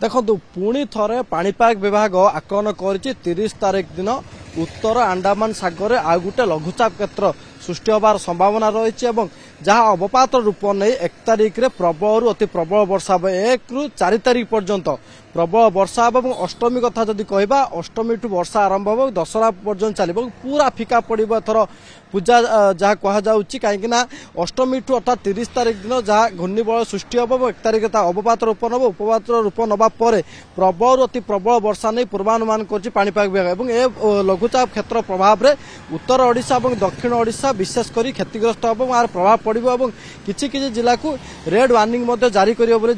देखो पुणी थरे पाणीपाग विभाग आकलन कर 30 तारिख दिन उत्तर अंडमान सागर आ गोटे लघुचाप क्षेत्र सृष्टि होबार संभावना रही जहाँ अवपात रूप नहीं 1 तारिख रे प्रबल अति प्रबल वर्षा 1 रु 4 तारिख पर्यंत प्रबल वर्षा और अष्टमी कथा जदि कहबा अष्टमी ठू वर्षा आरंभ हो दशहरा पर्यंत चलो पूरा फिका पड़ो एथर पूजा जहाँ कहुच्छी कहीं अष्टमी ठू अर्थात 30 तारिख दिन जहाँ घूर्णिबल सृष्टि हम 1 तारिख अवपात रूप नब उपपात रूप नवा प्रबल अति प्रबल वर्षा नहीं पूर्वानुमान करिपाग विभाग और ए लघुचाप क्षेत्र प्रभाव में उत्तर ओडिशा और दक्षिण ओडिशा विशेषकर क्षतिग्रस्त हम यार प्रभाव पड़ो किसी जिला को रेड वार्निंग जारी कर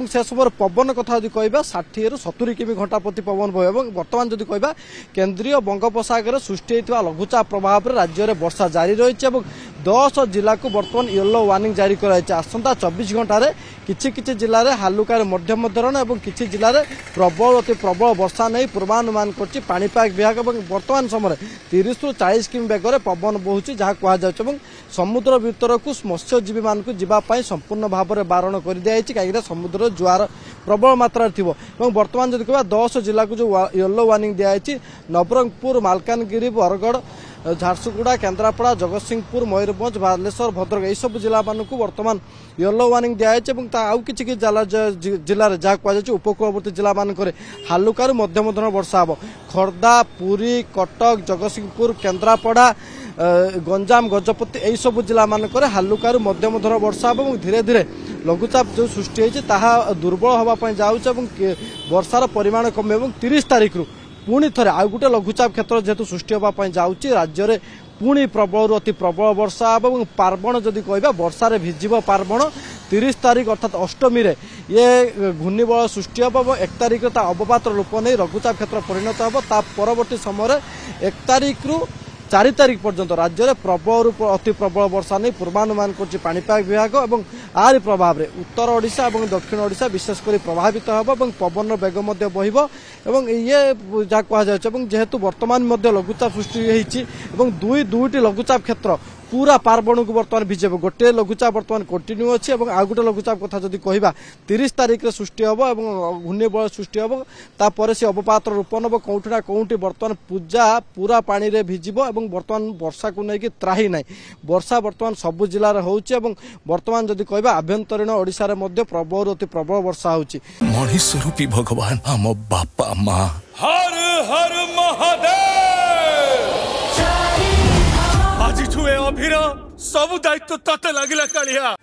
से सब पवन कथा जो कह 60 रु 70 किमी घंटा प्रति पवन बह बर्तमान जदि कहबा केंद्रीय बंगोपसागर सृष्टि होता लघुचाप प्रभाव में राज्य में वर्षा जारी रही 10 जिला को बर्तमान येलो वार्निंग जारी कराई आसंता 24 घंटे किछि जिले में हालुकार मध्यम धरण और किछि जिले में प्रबल अति प्रबल वर्षा नहीं पूर्वानुमान करछि पाणीपाग विभाग और वर्तमान समय 30 रु 40 किमी बेगर पवन बहुची जहाँ कहुच्छे समुद्र भीतर को मत्स्यजीवी मान जावाई संपूर्ण भाव में बारण कर दिखाई कहीं समुद्र जुआर प्रबल मात्रा थी बर्तमान जब कह 10 जिला को जो येलो वार्निंग दिखाई नवरंगपुर मालकानगिरी बरगढ़ झारसुगुड़ा केन्द्रापड़ा जगतसिंहपुर मयूरभंज बालेश्वर भद्रक यह सब जिला मानक बर्तमान येलो वार्निंग दिखाई आउ कि जिले में जहाँ कहुच्छे उपकूलवर्ती जिला मानक हालुकार मध्यम धरण वर्षा हम खोर्धा पुरी कटक जगतसिंहपुर केन्द्रापड़ा गंजाम गजपति यही सब जिला मानक हालुकार मध्यम धरण वर्षा और धीरे धीरे लघुचाप जो सृष्टि होती दुर्बल होगापी जाऊँच वर्षार परिमाण कमे 30 तारिख पुणी थे आउ गोटे लघुचाप क्षेत्र जेहेतु सृष्टि होगापी जाऊँगी राज्य में पुणी प्रबल अति प्रबल वर्षा और पार्वण जदि कहबा वर्षा भिजिब पार्वण 30 तारिख अर्थात अष्टमी रे ये घूर्णिबल सृष्टि हम 1 तारिख अवपात रूप नहीं लघुचाप क्षेत्र परिणत हम परवर्ती समय 1 तारिख रु 4 तारिख पर्यंत राज्य में प्रबल अति प्रबल वर्षा नहीं पूर्वानुमान करछि पाणीपाग विभाग और आरि प्रभाव में उत्तर ओडिशा और दक्षिण ओडिशा विशेषकर प्रभावित हम पवन बेग बहिब और ये जहाँ कहुच्छे जेहेतु वर्तमान लघुचाप सृष्टि होती दुईटी लघुचाप क्षेत्र पूरा पार्वण को बर्तमान भिजेब गोटे लघुचाप बर्तमान कंटिन्यू अच्छी और आउ गोटे लघुचाप कथा जदि कहबा 30 तारिख में सृष्टि हम और घूर्णिबल सृष्टि हम तापर से अवपात रूप नब कौटिना कौटी बर्तमान पूजा पूरा पानी रे भिजिब और बर्तमान वर्षा को लेकिन त्राही ना वर्षा बर्तमान सबु जिले में होउछि बर्तमान जदि कहबा आभ्यंतरीण ओडिशा रे मध्य प्रबल अति प्रबल वर्षा होउछि मनीष रूपी भगवान हम बापा माँ हर हर महादेव आज छुए अभिर सब दायित्व तते लगिला कालिया।